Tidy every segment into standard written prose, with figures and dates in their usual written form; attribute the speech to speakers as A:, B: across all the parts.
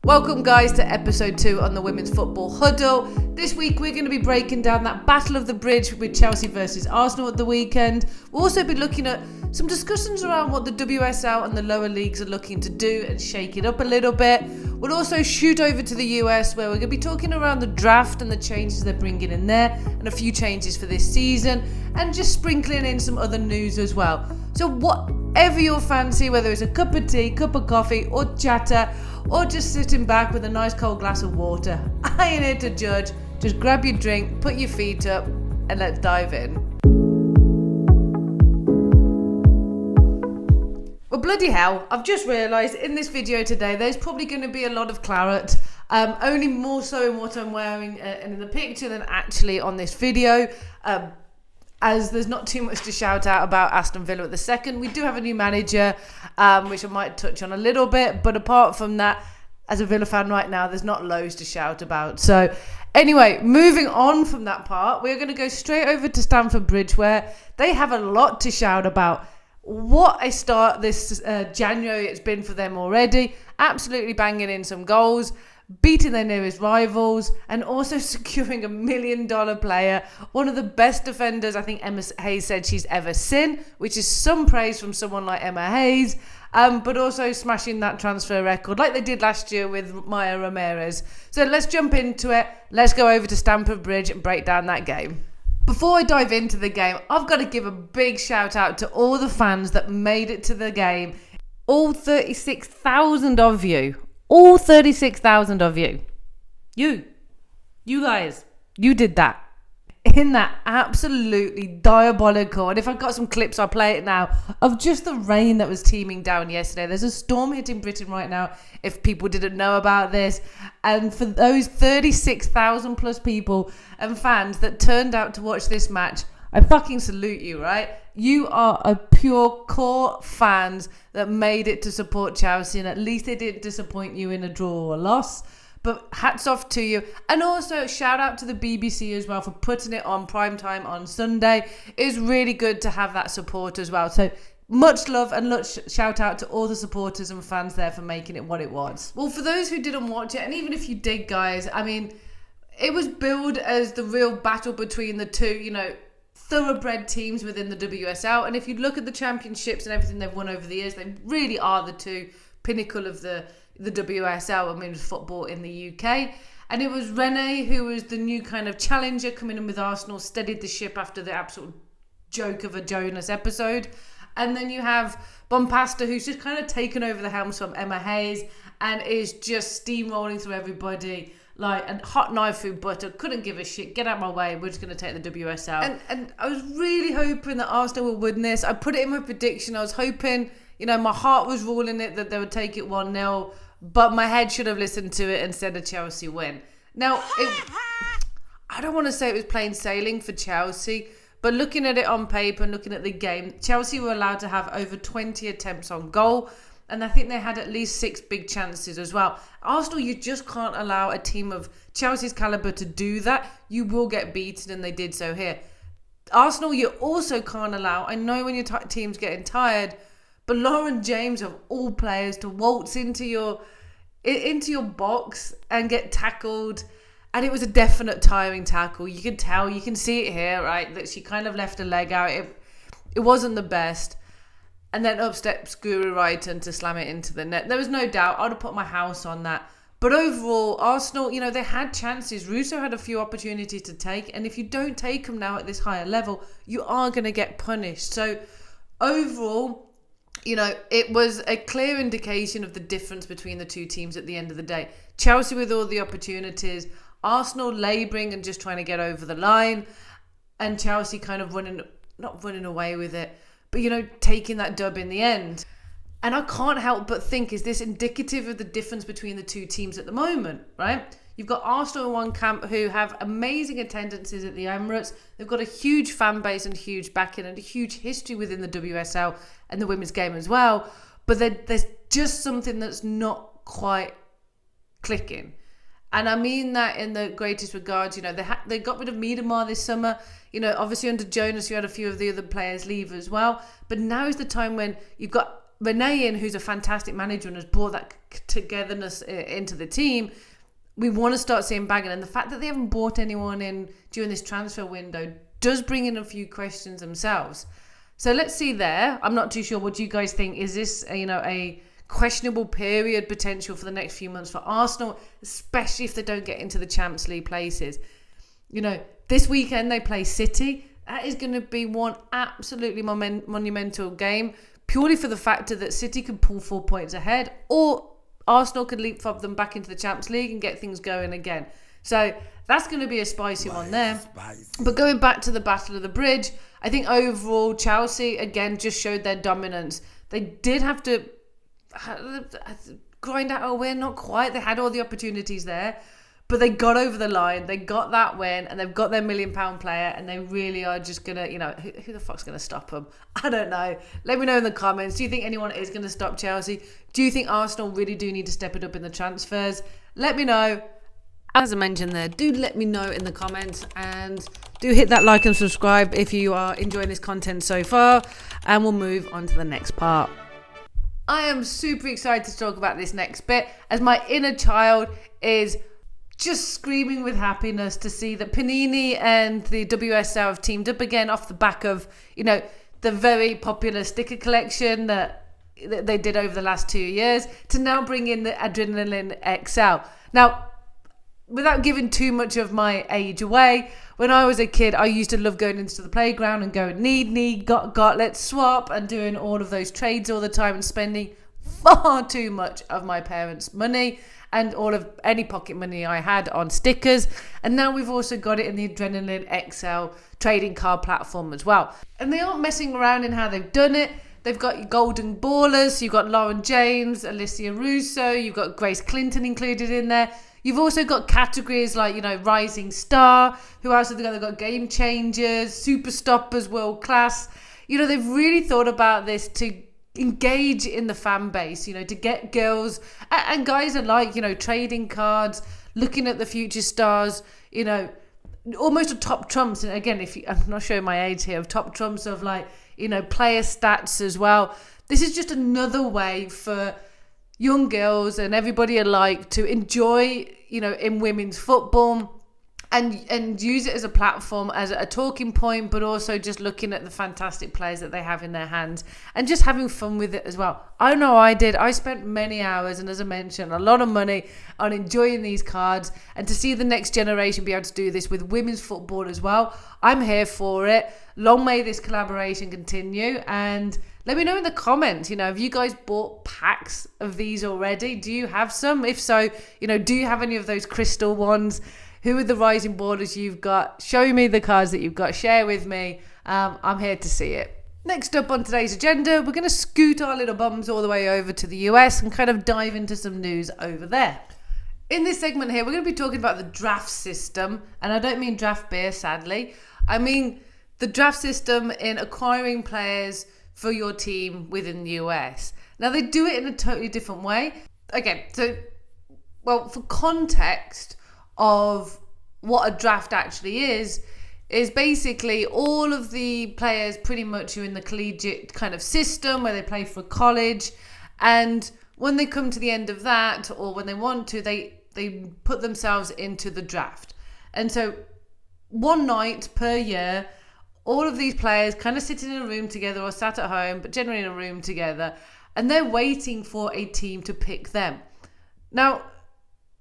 A: Welcome guys to episode 2 on the Women's Football Huddle. This week we're going to be breaking down that battle of the bridge with Chelsea versus Arsenal at the weekend. We'll also be looking at some discussions around what the WSL and the lower leagues are looking to do and shake it up a little bit. We'll also shoot over to the US where we're going to be talking around the draft and the changes they're bringing in there and a few changes for this season and just sprinkling in some other news as well. So whatever your fancy, whether it's a cup of tea, cup of coffee or chatter, or just sitting back with a nice cold glass of water, I ain't here to judge. Just grab your drink, put your feet up, and let's dive in. Well, bloody hell, I've just realised in this video today there's probably going to be a lot of claret, only more so in what I'm wearing and in the picture than actually on this video, as there's not too much to shout out about Aston Villa at the second. We do have a new manager, which I might touch on a little bit, but apart from that, as a Villa fan right now, there's not loads to shout about. So anyway, moving on from that part, we're going to go straight over to Stamford Bridge, where they have a lot to shout about. What a start this January it's been for them already. Absolutely banging in some goals, beating their nearest rivals, and also securing $1 million player, one of the best defenders I think Emma Hayes said she's ever seen, which is some praise from someone like Emma Hayes, but also smashing that transfer record like they did last year with Maya Ramirez. So let's jump into it. Let's go over to Stamford Bridge and break down that game. Before I dive into the game, I've got to give a big shout out to all the fans that made it to the game. All 36,000 of you. All 36,000 of you. You guys, you did that. In that absolutely diabolical, and if I've got some clips, I'll play it now, of just the rain that was teeming down yesterday. There's a storm hitting Britain right now, if people didn't know about this. And for those 36,000 plus people and fans that turned out to watch this match, I fucking salute you, right? You are a pure core fans that made it to support Chelsea, and at least they didn't disappoint you in a draw or a loss. But hats off to you. And also shout out to the BBC as well for putting it on prime time on Sunday. It's really good to have that support as well. So much love and much shout out to all the supporters and fans there for making it what it was. Well, for those who didn't watch it, and even if you did, guys, I mean, it was billed as the real battle between the two, thoroughbred teams within the WSL. And if you look at the championships and everything they've won over the years, they really are the two pinnacle of the WSL, women's football in the UK. And it was Renee, who was the new kind of challenger coming in with Arsenal, steadied the ship after the absolute joke of a Jonas episode. And then you have Bompasta, who's just kind of taken over the helms from Emma Hayes and is just steamrolling through everybody like a hot knife through butter. Couldn't give a shit. Get out of my way. We're just going to take the WSL. And I was really hoping that Arsenal would win this. I put it in my prediction. I was hoping, my heart was ruling it that they would take it 1-0. But my head should have listened to it and said a Chelsea win. Now, I don't want to say it was plain sailing for Chelsea, but looking at it on paper and looking at the game, Chelsea were allowed to have over 20 attempts on goal, and I think they had at least 6 big chances as well. Arsenal, you just can't allow a team of Chelsea's calibre to do that. You will get beaten, and they did so here. Arsenal, you also can't allow, I know when your team's getting tired, but Lauren James, of all players, to waltz into your box and get tackled. And it was a definite tiring tackle. You can tell, you can see it here, right? That she kind of left a leg out. It wasn't the best. And then up steps Guru Wrighton to slam it into the net. There was no doubt. I'd have put my house on that. But overall, Arsenal, they had chances. Russo had a few opportunities to take. And if you don't take them now at this higher level, you are going to get punished. So overall, it was a clear indication of the difference between the two teams at the end of the day. Chelsea with all the opportunities, Arsenal labouring and just trying to get over the line, and Chelsea kind of not running away with it, but, taking that dub in the end. And I can't help but think, is this indicative of the difference between the two teams at the moment, right? You've got Arsenal in one camp who have amazing attendances at the Emirates. They've got a huge fan base and huge backing and a huge history within the WSL and the women's game as well. But there's just something that's not quite clicking. And I mean that in the greatest regards. They got rid of Miedemar this summer. Obviously under Jonas, you had a few of the other players leave as well. But now is the time when you've got Renee in, who's a fantastic manager and has brought that togetherness into the team. We want to start seeing bagging, and the fact that they haven't brought anyone in during this transfer window does bring in a few questions themselves. So let's see there. I'm not too sure what you guys think. Is this a questionable period potential for the next few months for Arsenal, especially if they don't get into the Champions League places? This weekend they play City. That is going to be one absolutely monumental game, purely for the factor that City could pull 4 points ahead, or Arsenal could leapfrog them back into the Champions League and get things going again. So that's going to be a spicy one there. But going back to the Battle of the Bridge, I think overall Chelsea, again, just showed their dominance. They did have to grind out a win, not quite. They had all the opportunities there, but they got over the line. They got that win, and they've got their £1 million player, and they really are just going to, who the fuck's going to stop them? I don't know. Let me know in the comments. Do you think anyone is going to stop Chelsea? Do you think Arsenal really do need to step it up in the transfers? Let me know. As I mentioned there, do let me know in the comments, and do hit that like and subscribe if you are enjoying this content so far, and we'll move on to the next part. I am super excited to talk about this next bit, as my inner child is just screaming with happiness to see that Panini and the WSL have teamed up again off the back of, the very popular sticker collection that they did over the last 2 years, to now bring in the Adrenaline XL. Now, without giving too much of my age away, when I was a kid, I used to love going into the playground and going need, got, let's swap, and doing all of those trades all the time and spending far too much of my parents' money and all of any pocket money I had on stickers. And now we've also got it in the Adrenaline XL trading card platform as well. And they aren't messing around in how they've done it. They've got your golden ballers. So you've got Lauren James, Alicia Russo, you've got Grace Clinton included in there. You've also got categories like, Rising Star. Who else have they got? They've got Game Changers, Super Stoppers, World Class. They've really thought about this to engage in the fan base, to get girls and guys alike, trading cards, looking at the future stars, almost a top trumps. And again, I'm not showing my age here, of top trumps of player stats as well. This is just another way for young girls and everybody alike to enjoy, in women's football and use it as a platform, as a talking point, but also just looking at the fantastic players that they have in their hands and just having fun with it as well. I know I did. I spent many hours, and as I mentioned, a lot of money on enjoying these cards, and to see the next generation be able to do this with women's football as well, I'm here for it. Long may this collaboration continue, and let me know in the comments, have you guys bought packs of these already? Do you have some? If so, do you have any of those crystal ones? Who are the rising borders you've got? Show me the cards that you've got. Share with me. I'm here to see it. Next up on today's agenda, we're going to scoot our little bums all the way over to the US and kind of dive into some news over there. In this segment here, we're going to be talking about the draft system. And I don't mean draft beer, sadly. I mean the draft system in acquiring players for your team within the US. Now, they do it in a totally different way. Okay, for context of what a draft actually is basically all of the players pretty much are in the collegiate kind of system where they play for college, and when they come to the end of that, or when they want to, they put themselves into the draft. And so one night per year, all of these players kind of sitting in a room together, or sat at home, but generally in a room together, and they're waiting for a team to pick them. Now,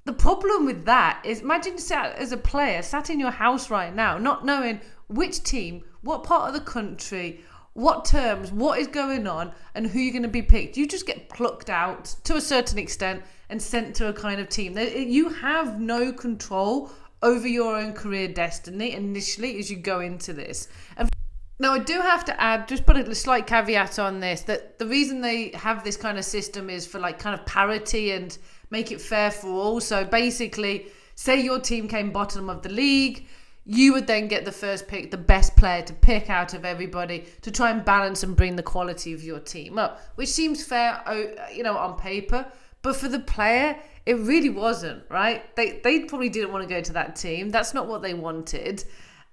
A: the problem with that is, imagine as a player sat in your house right now, not knowing which team, what part of the country, what terms, what is going on, and who you're going to be picked. You just get plucked out to a certain extent and sent to a kind of team. You have no control over your own career destiny initially as you go into this. And now, I do have to add, just put a slight caveat on this, that the reason they have this kind of system is for kind of parity and make it fair for all. So basically, say your team came bottom of the league, you would then get the first pick, the best player to pick out of everybody, to try and balance and bring the quality of your team up, which seems fair, on paper. But for the player, it really wasn't, right? They probably didn't want to go to that team. That's not what they wanted.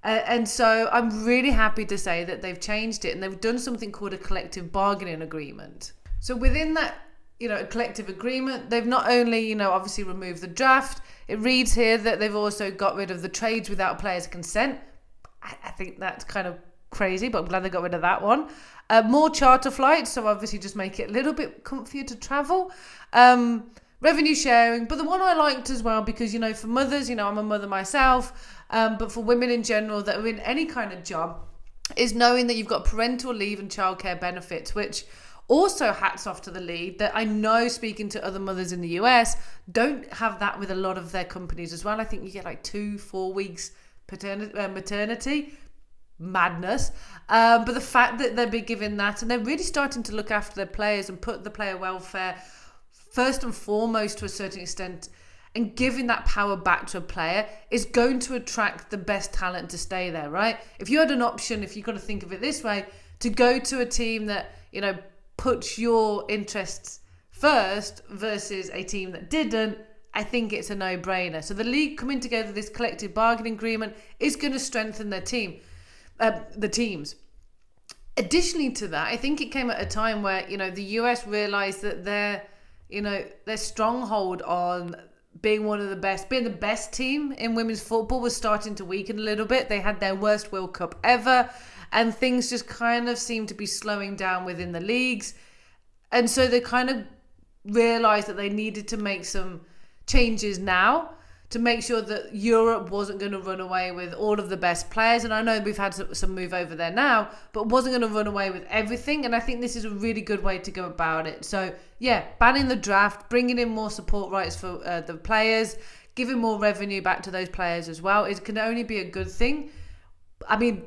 A: And so I'm really happy to say that they've changed it, and they've done something called a collective bargaining agreement. So within that, a collective agreement, they've not only, obviously removed the draft. It reads here that they've also got rid of the trades without players' consent. I think that's kind of crazy, but I'm glad they got rid of that one. More charter flights, so obviously just make it a little bit comfier to travel. Revenue sharing, but the one I liked as well, because, for mothers, I'm a mother myself, but for women in general that are in any kind of job, is knowing that you've got parental leave and childcare benefits, which also hats off to the league, that I know, speaking to other mothers in the US, don't have that with a lot of their companies as well. I think you get like 2-4 weeks maternity. Madness. But the fact that they'll be given that, and they're really starting to look after their players and put the player welfare first and foremost to a certain extent, and giving that power back to a player is going to attract the best talent to stay there, right? If you had an option, if you've got to think of it this way, to go to a team that, puts your interests first versus a team that didn't, I think it's a no-brainer. So the league coming together, this collective bargaining agreement, is going to strengthen their team. The teams. Additionally to that, I think it came at a time where, the US realized that their stronghold on being being the best team in women's football was starting to weaken a little bit. They had their worst World Cup ever, and things just kind of seemed to be slowing down within the leagues. And so they kind of realized that they needed to make some changes now to make sure that Europe wasn't going to run away with all of the best players. And I know we've had some move over there now, but wasn't going to run away with everything. And I think this is a really good way to go about it. So yeah, banning the draft, bringing in more support rights for the players, giving more revenue back to those players as well, it can only be a good thing. I mean,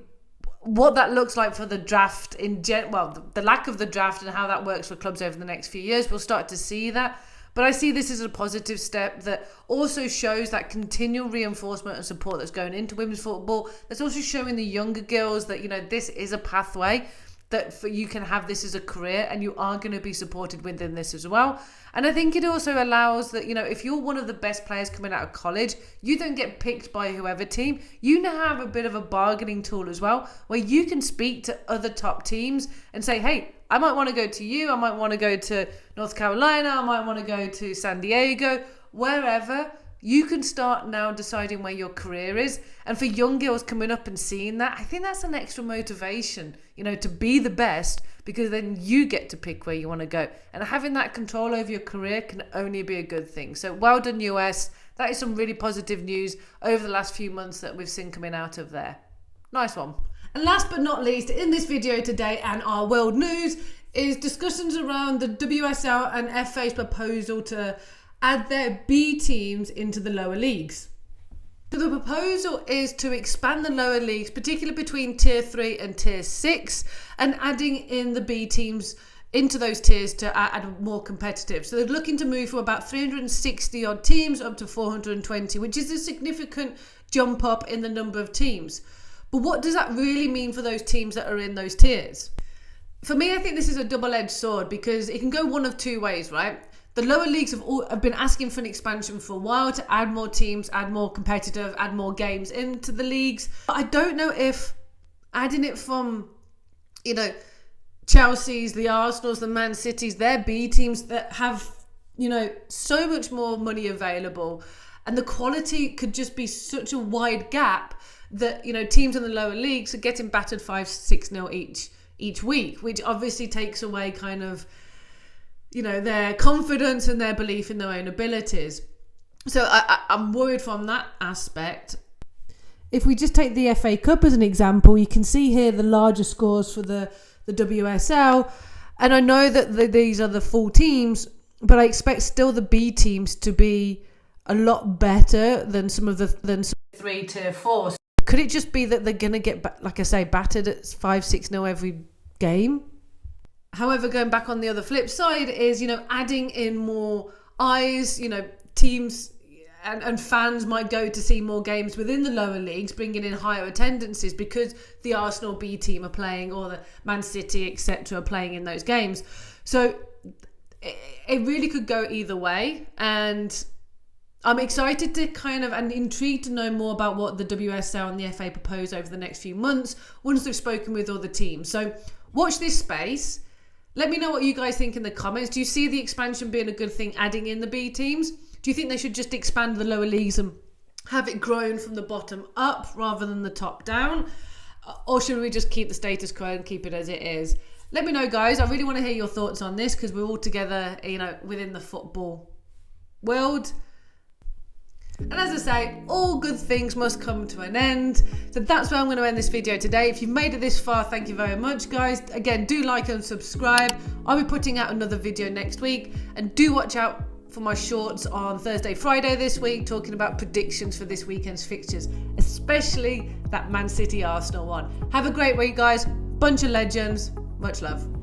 A: what that looks like for the draft the lack of the draft and how that works for clubs over the next few years, we'll start to see that. But I see this as a positive step that also shows that continual reinforcement and support that's going into women's football. That's also showing the younger girls that, this is a pathway, that you can have this as a career, and you are going to be supported within this as well. And I think it also allows that, if you're one of the best players coming out of college, you don't get picked by whoever team. You now have a bit of a bargaining tool as well, where you can speak to other top teams and say, hey, I might want to go to you, I might want to go to North Carolina, I might want to go to San Diego, wherever. You can start now deciding where your career is. And for young girls coming up and seeing that, I think that's an extra motivation, to be the best, because then you get to pick where you want to go. And having that control over your career can only be a good thing. So well done, US. That is some really positive news over the last few months that we've seen coming out of there. Nice one. And last but not least, in this video today and our world news is discussions around the WSL and FA's proposal to add their B teams into the lower leagues. So the proposal is to expand the lower leagues, particularly between Tier 3 and Tier 6, and adding in the B teams into those tiers to add more competitive. So they're looking to move from about 360 odd teams up to 420, which is a significant jump up in the number of teams. But what does that really mean for those teams that are in those tiers? For me, I think this is a double-edged sword, because it can go one of two ways, right? The lower leagues have been asking for an expansion for a while, to add more teams, add more competitive, add more games into the leagues. But I don't know if adding it from, Chelsea's, the Arsenal's, the Man City's, their B teams that have, so much more money available, and the quality could just be such a wide gap that, teams in the lower leagues are getting battered 5-6-0 each week, which obviously takes away kind of, their confidence and their belief in their own abilities. So I'm worried from that aspect. If we just take the FA Cup as an example, you can see here the larger scores for the WSL. And I know that these are the full teams, but I expect still the B teams to be a lot better than some 3 Tier 4. So could it just be that they're going to get, like I say, battered at 5-6-0 every game? However, going back on the other flip side is, adding in more eyes, teams and fans might go to see more games within the lower leagues, bringing in higher attendances because the Arsenal B team are playing, or the Man City, etc. are playing in those games. So it really could go either way. And I'm excited to and intrigued to know more about what the WSL and the FA propose over the next few months once they've spoken with all the teams. So watch this space. Let me know what you guys think in the comments. Do you see the expansion being a good thing, adding in the B teams? Do you think they should just expand the lower leagues and have it grown from the bottom up rather than the top down? Or should we just keep the status quo and keep it as it is? Let me know, guys. I really want to hear your thoughts on this because we're all together, within the football world. And as I say, all good things must come to an end. So that's where I'm going to end this video today. If you've made it this far, thank you very much, guys. Again, do like and subscribe. I'll be putting out another video next week. And do watch out for my shorts on Thursday, Friday this week, talking about predictions for this weekend's fixtures, especially that Man City Arsenal one. Have a great week, guys. Bunch of legends. Much love.